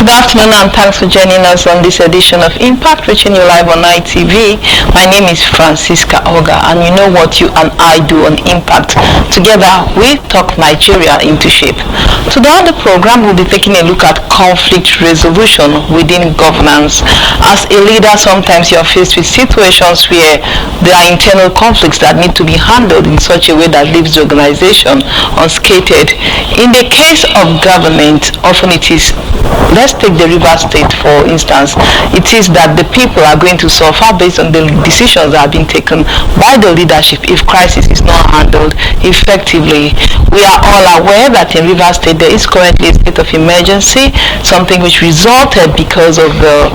Good afternoon and thanks for joining us on this edition of Impact, reaching you live on ITV. My name is Francisca Oga, and you know what you and I do on Impact. Together, we talk Nigeria into shape. Today on the program, we'll be taking a look at conflict resolution within governance. As a leader, sometimes you're faced with situations where there are internal conflicts that need to be handled in such a way that leaves the organization unscathed. In the case of government, often it is, let's take the Rivers State for instance, it is that the people are going to suffer based on the decisions that have been taken by the leadership if crisis is not handled effectively. We are all aware that in Rivers State there is currently a state of emergency, something which resulted because of the,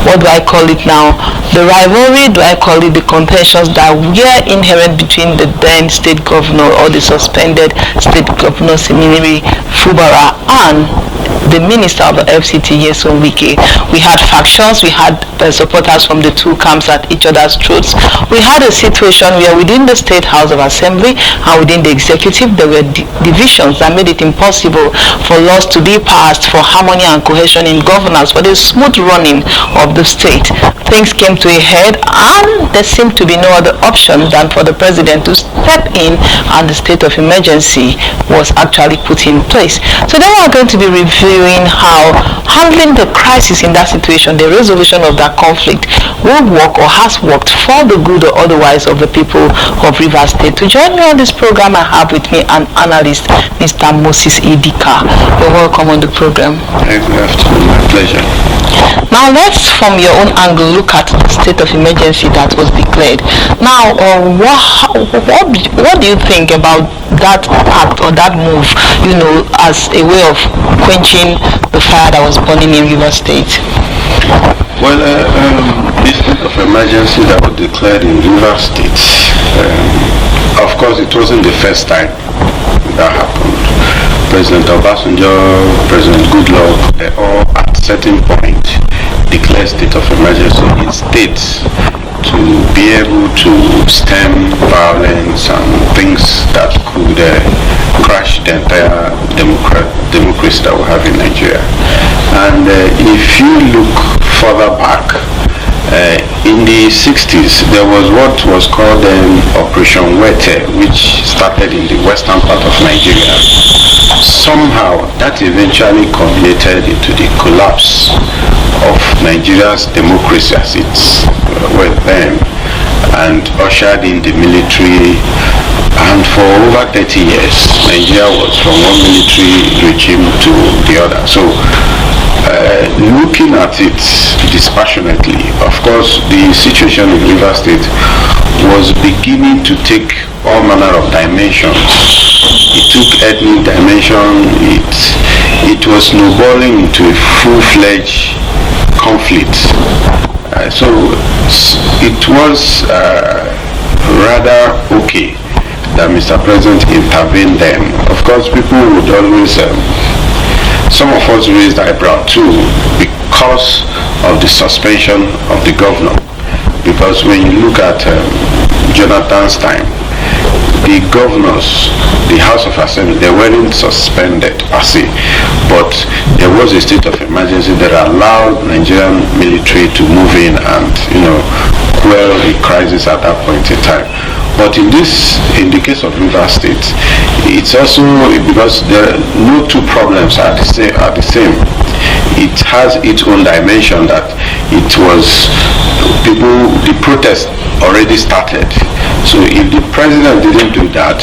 what do I call it now, the rivalry, do I call it the contentions that were inherent between the then state governor or the suspended state governor Siminiri Fubara and the minister of the FCT, Nyesom Wike. We had factions, we had supporters from the two camps at each other's throats. We had a situation where within the State House of Assembly and within the executive there were divisions that made it impossible for laws to be passed for harmony and cohesion in governance, for the smooth running of the state. Things came to a head and there seemed to be no other option than for the president to step in, and the state of emergency was actually put in place. So then we are going to be reviewing how handling the crisis in that situation, the resolution of that conflict, will work or has worked for the good or otherwise of the people of Rivers State. To join me on this program, I have with me an analyst, Mr. Moses Idika. You're welcome on the program. Good afternoon, my pleasure. Now let's, from your own angle, look at the state of emergency that was declared. Now, what do you think about that act or that move, as a way of quenching the fire that was burning in Rivers State? Well, the state of emergency that was declared in Rivers State, of course it wasn't the first time that happened. President Obasanjo, President Goodluck, they all at a certain point declared state of emergency in states to be able to stem violence and things that could crash the entire democracy that we have in Nigeria. And if you look further back, in the 60s, there was what was called Operation Wete, which started in the western part of Nigeria. Somehow, that eventually culminated into the collapse of Nigeria's democracy as it were then, and ushered in the military. And for over 30 years, Nigeria was from one military regime to the other. So, looking at it dispassionately, of course, the situation in Rivers State was beginning to take all manner of dimensions. It took ethnic dimension. It was snowballing into a full-fledged conflict. So it was rather okay that Mr. President intervened then. Of course, people would always, some of us raised eyebrow too because of the suspension of the governor. Because when you look at Jonathan's time, the governors, the House of Assembly, they weren't suspended per se, but there was a state of emergency that allowed Nigerian military to move in and, quell the crisis at that point in time. But in the case of Rivers State, it's also because no two problems are the same. It has its own dimension that it was the protest already started. So if the president didn't do that,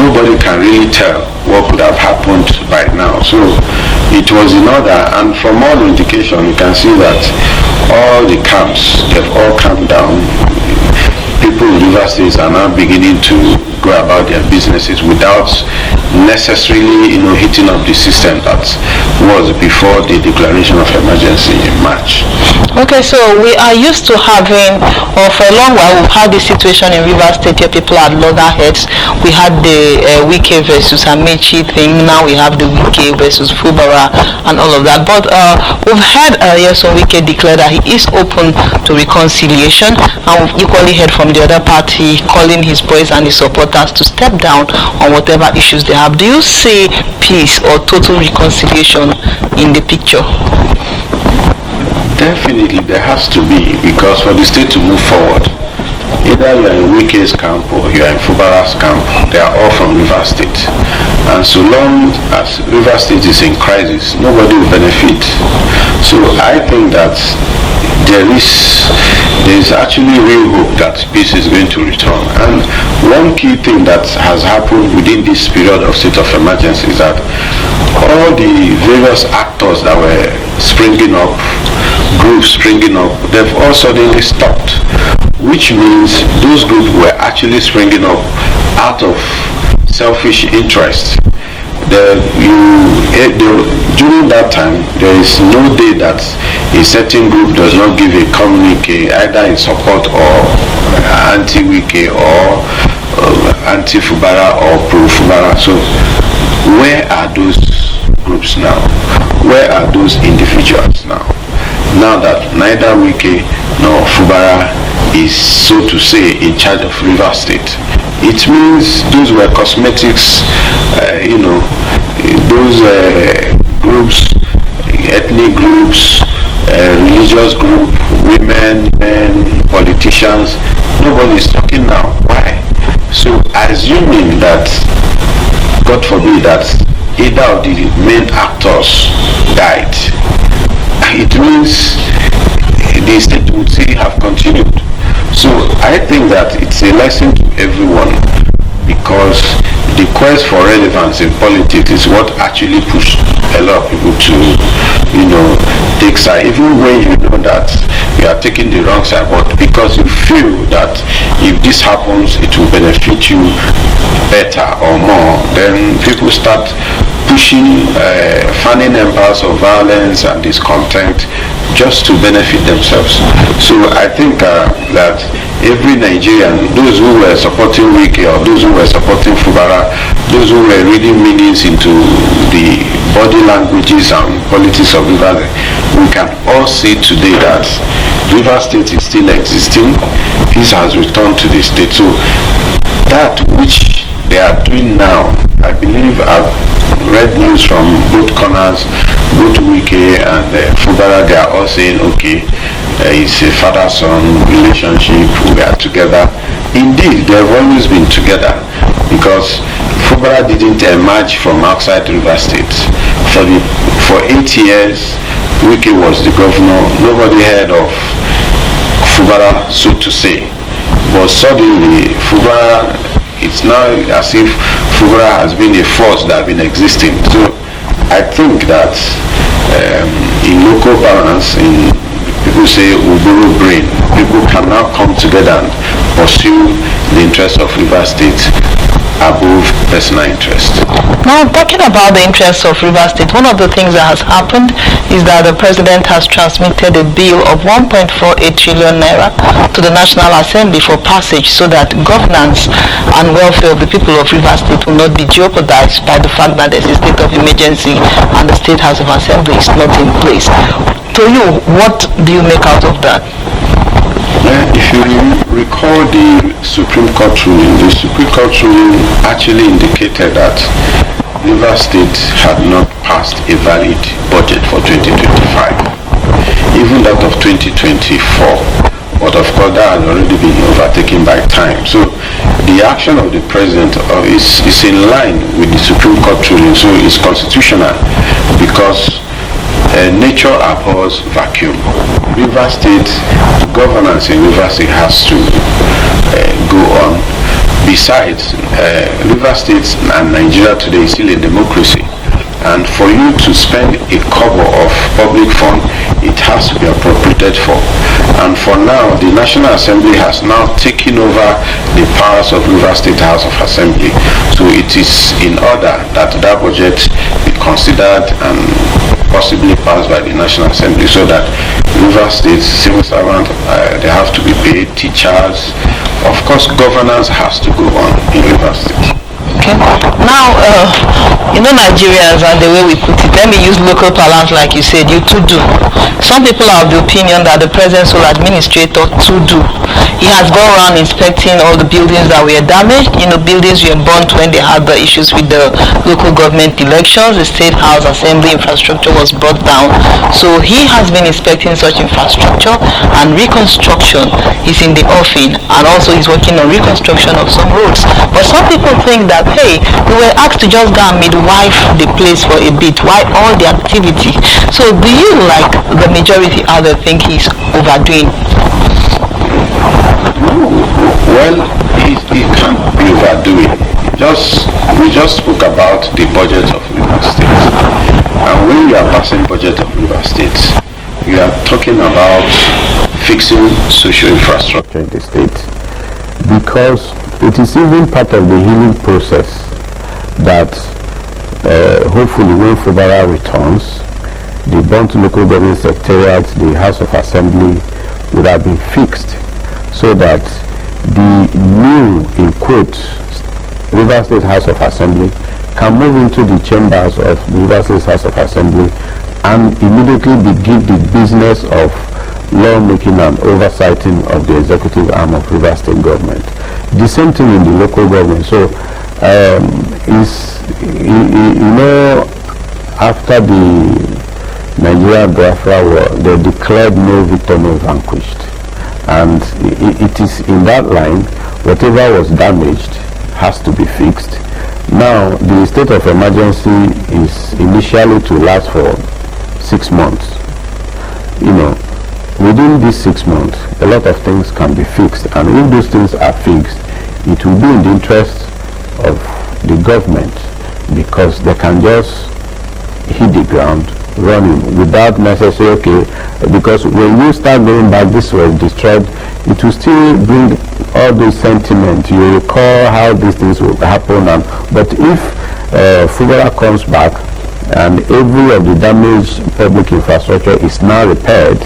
nobody can really tell what could have happened by now. So it was in order, and from all indication, you can see that all the camps, they've all calmed down. People in Rivers State are now beginning to go about their businesses without necessarily, hitting up the system that was before the declaration of emergency in March. Okay, so we are used to having, or for a long while, we've had this situation in Rivers State where people had loggerheads. We had the Wike versus Amechi thing. Now we have the Wike versus Fubara and all of that. But we've heard Nyesom Wike declare that he is open to reconciliation, and we've equally heard from the other party calling his boys and his supporters Southerners to step down on whatever issues they have. Do you see peace or total reconciliation in the picture? Definitely there has to be, because for the state to move forward, either you are in Wike's camp or you are in Fubara's camp, they are all from Rivers State. And so long as Rivers State is in crisis, nobody will benefit. So I think that there is actually real hope that peace is going to return. And one key thing that has happened within this period of state of emergency is that all the various actors that were springing up, groups springing up, they've all suddenly stopped, which means those groups were actually springing up out of selfish interest. During that time, there is no day that a certain group does not give a communique either in support or anti-Wike or anti-Fubara or pro-Fubara. So where are those groups now? Where are those individuals now? Now that neither Wike nor Fubara is, so to say, in charge of Rivers State, it means those were cosmetics, those groups, ethnic groups, religious group, women, men, politicians, nobody is talking now. Why? So assuming that, God forbid, that either of the main actors died, it means the state would still have continued. So I think that it's a lesson to everyone, because the quest for relevance in politics is what actually pushed a lot of people to, take side, even when you know that you are taking the wrong side, but because you feel that if this happens, it will benefit you better or more, then people start pushing, fanning embers of violence and discontent just to benefit themselves. So I think that every Nigerian, those who were supporting Wike or those who were supporting Fubara, those who were reading meanings into the body languages and politics of Rivers, we can all see today that Rivers State is still existing. Peace has returned to the state. So that which they are doing now, I believe I've read news from both corners, both Wike and Fubara, they are all saying, okay, it's a father-son relationship, we are together. Indeed, they have always been together, because Fubara didn't emerge from outside Rivers State. For 8 years, Wike was the governor. Nobody heard of Fubara, so to say. But suddenly, Fubara, it's now as if Fubara has been a force that has been existing. So I think that in local balance, people say Uburu brain, people can now come together and pursue the interests of Rivers State above personal interest. Now, talking about the interests of Rivers State, one of the things that has happened is that the president has transmitted a bill of 1.48 trillion naira to the National Assembly for passage, so that governance and welfare of the people of Rivers State will not be jeopardized by the fact that there's a state of emergency and the State House of Assembly is not in place. To you, what do you make out of that? If you recall the Supreme Court ruling, the Supreme Court ruling actually indicated that Rivers State had not passed a valid budget for 2025, even that of 2024. But of course, that has already been overtaken by time. So the action of the president is in line with the Supreme Court ruling, so it's constitutional, because nature abhors vacuum. Rivers State, governance in Rivers State has to go on. Besides, Rivers State and Nigeria today is still a democracy, and for you to spend a kobo of public fund, it has to be appropriated for. And for now, the National Assembly has now taken over the powers of Rivers State House of Assembly. So it is in order that that budget be considered and possibly passed by the National Assembly, so that Rivers State civil servants, they have to be paid, teachers. Of course, governance has to go on in Rivers State. Okay. Now, Nigerians and the way we put it, let me use local parlance like you said, you to do. Some people are of the opinion that the present sole administrator to do He has gone around inspecting all the buildings that were damaged. Buildings were burnt when they had the issues with the local government elections. The State House Assembly infrastructure was brought down. So he has been inspecting such infrastructure, and reconstruction is in the offing, and also he's working on reconstruction of some roads. But some people think that, hey, we were asked to just go and midwife the place for a bit. Why all the activity? So do you, like the majority out there, think he's overdoing? Well, he can't be overdoing. We just spoke about the budget of Rivers State. And when you are passing budget of Rivers State, you are talking about fixing social infrastructure in the state. Because it is even part of the healing process that hopefully when Fubara returns, the burnt local government secretariat, the House of Assembly would have been fixed, so that the new, in quotes, Rivers State House of Assembly can move into the chambers of the Rivers State House of Assembly and immediately begin the business of lawmaking and oversighting of the executive arm of Rivers State government. The same thing in the local government. So, after the Nigeria Biafra war, they declared no victor, no vanquished. And it is in that line, whatever was damaged has to be fixed. Now, the state of emergency is initially to last for 6 months. Within these 6 months, a lot of things can be fixed. And if those things are fixed, it will be in the interest of the government, because they can just hit the ground running without necessarily, because when you start going back, this was destroyed, it will still bring all those sentiments. You recall how these things will happen, but if Fubara comes back and every of the damaged public infrastructure is now repaired,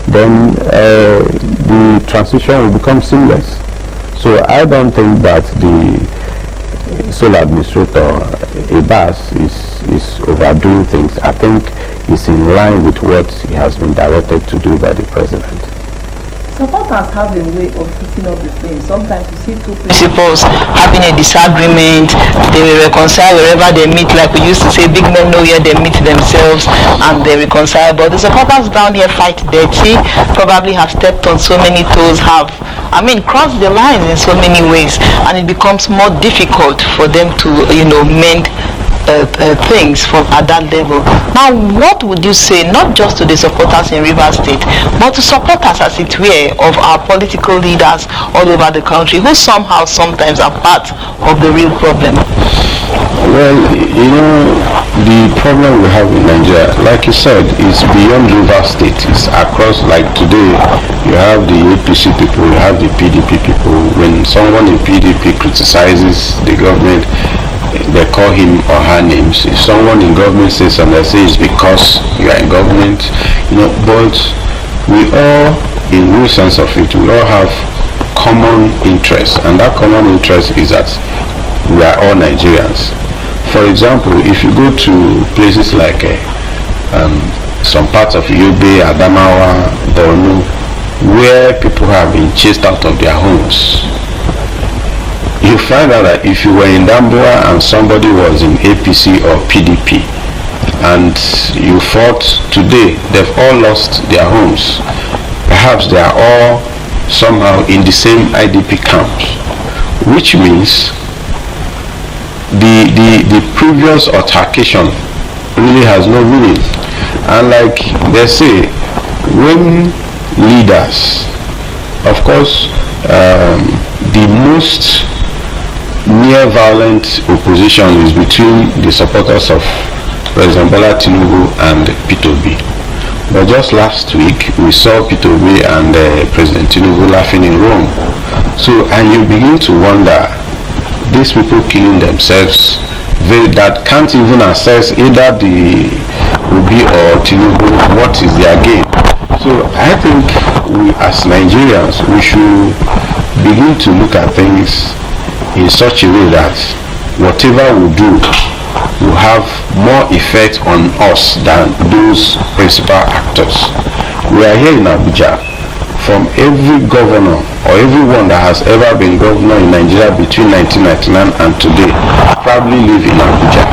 then the transition will become seamless. So I don't think that the sole administrator, Abbas, is overdoing things. I think it's in line with what he has been directed to do by the president. Supporters have a way of picking up the flame. Sometimes you see two principals having a disagreement, they will reconcile wherever they meet. Like we used to say, big men know where they meet themselves, and they reconcile. But the supporters down here fight dirty, probably have stepped on so many toes, crossed the lines in so many ways, and it becomes more difficult for them to, mend things from at that level. Now, what would you say, not just to the supporters in Rivers State, but to supporters, as it were, of our political leaders all over the country, who somehow sometimes are part of the real problem? Well, the problem we have in Nigeria, like you said, is beyond Rivers State. It's across, like today, you have the APC people, you have the PDP people. When someone in PDP criticizes the government, they call him or her names. If someone in government says something, they say it's because you are in government, but we all, in real sense of it, we all have common interests, and that common interest is that we are all Nigerians. For example, if you go to places like some parts of Yobe, Adamawa, Borno, where people have been chased out of their homes, you find out that if you were in Damboa and somebody was in APC or PDP and you fought today, they've all lost their homes. Perhaps they are all somehow in the same IDP camps, which means the previous altercation really has no meaning. And like they say, when leaders, of course, the most near violent opposition is between the supporters of President Bola Tinubu and Peter Obi. But just last week we saw Peter Obi and President Tinubu laughing in Rome. So, and you begin to wonder, these people killing themselves, that can't even assess either the Obi or Tinubu, what is their gain. So I think we as Nigerians, we should begin to look at things in such a way that whatever we do will have more effect on us than those principal actors. We are here in Abuja from every governor or everyone that has ever been governor in Nigeria between 1999 and today probably live in Abuja.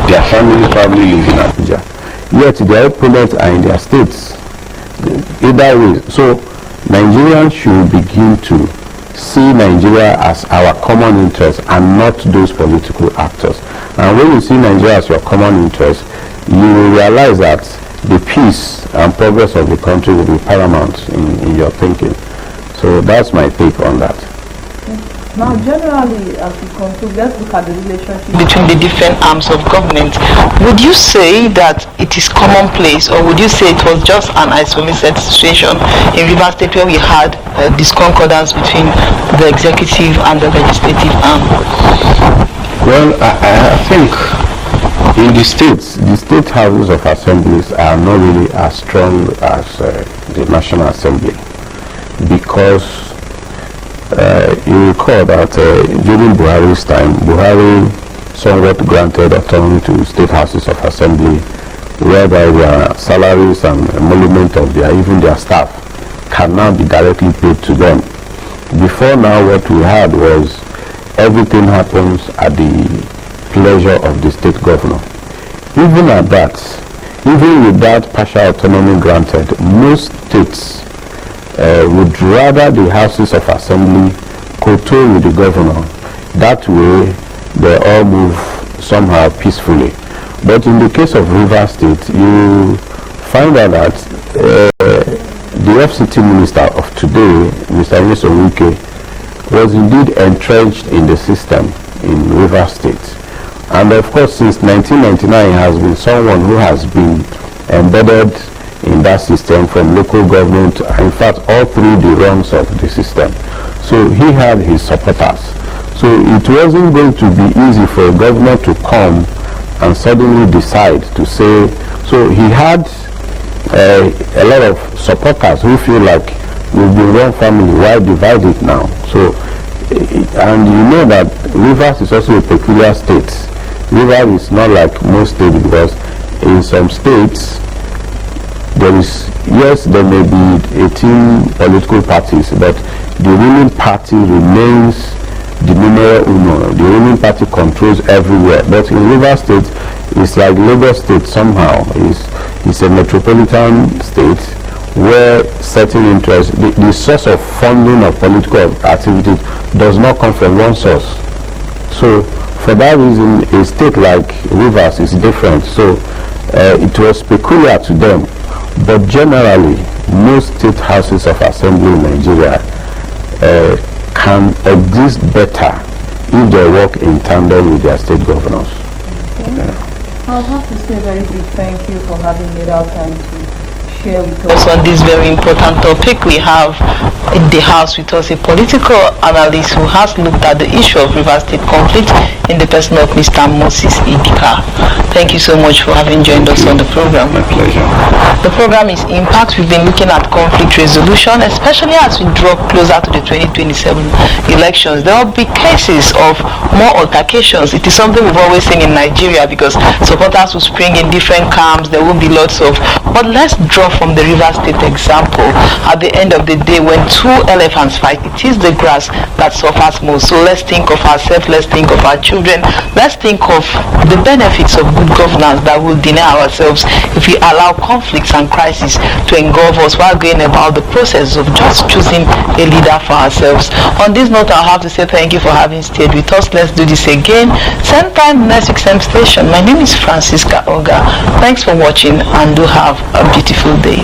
Their families probably live in Abuja. Yet their opponents are in their states. Either way, so Nigerians should begin to see Nigeria as our common interest and not those political actors. And when you see Nigeria as your common interest, you will realize that the peace and progress of the country will be paramount in your thinking. So that's my take on that. Now, generally, as we conclude, let's look at the relationship between the different arms of government. Would you say that it is commonplace, or would you say it was just an isolated situation in Rivers State where we had discordance between the executive and the legislative arm? Well, I think in the states, the state houses of assemblies are not really as strong as the National Assembly, because you recall that during Buhari's time, Buhari somewhat granted autonomy to state houses of assembly, whereby their salaries and emolument of even their staff can now be directly paid to them. Before now, what we had was everything happens at the pleasure of the state governor. Even at that, even with that partial autonomy granted, most states would rather the houses of assembly kowtow with the governor. That way they all move somehow peacefully. But in the case of Rivers State, you find out that the FCT minister of today, Mr. Nyesom Wike, was indeed entrenched in the system in Rivers State. And of course, since 1999, he has been someone who has been embedded in that system, from local government, in fact all through the rungs of the system. So he had his supporters. So it wasn't going to be easy for a governor to come and suddenly decide to say, so he had a lot of supporters who feel like we've been one family, why divide it now? So, and you know that Rivers is also a peculiar state. Rivers is not like most states, because in some states, there may be 18 political parties, but the ruling party remains the numero uno. The ruling party controls everywhere. But in Rivers State, it's like Lagos State somehow. It's a metropolitan state where certain interests, the source of funding of political activities does not come from one source. So for that reason, a state like Rivers is different. So it was peculiar to them. But generally, most state houses of assembly in Nigeria can exist better if they work in tandem with their state governors. Okay. Yeah. I'll have to say a very big thank you for having made our time to share with us on this very important topic. We have in the house with us a political analyst who has looked at the issue of Rivers State conflict in the person of Mr. Moses Idika. Thank you so much for having joined us on the program. My pleasure. The program is Impact. We've been looking at conflict resolution, especially as we draw closer to the 2027 elections. There will be cases of more altercations. It is something we've always seen in Nigeria, because supporters will spring in different camps. There will be lots of, but let's draw from the Rivers State example. At the end of the day, when two elephants fight, it is the grass that suffers most. So let's think of ourselves, let's think of our children, let's think of the benefits of good governance that will deny ourselves if we allow conflicts and crises to engulf us while going about the process of just choosing a leader for ourselves. On this note, I'll have to say thank you for having stayed with us. Let's do this again. Same time next week, same station. My name is Francisca Oga. Thanks for watching, and do have a beautiful day.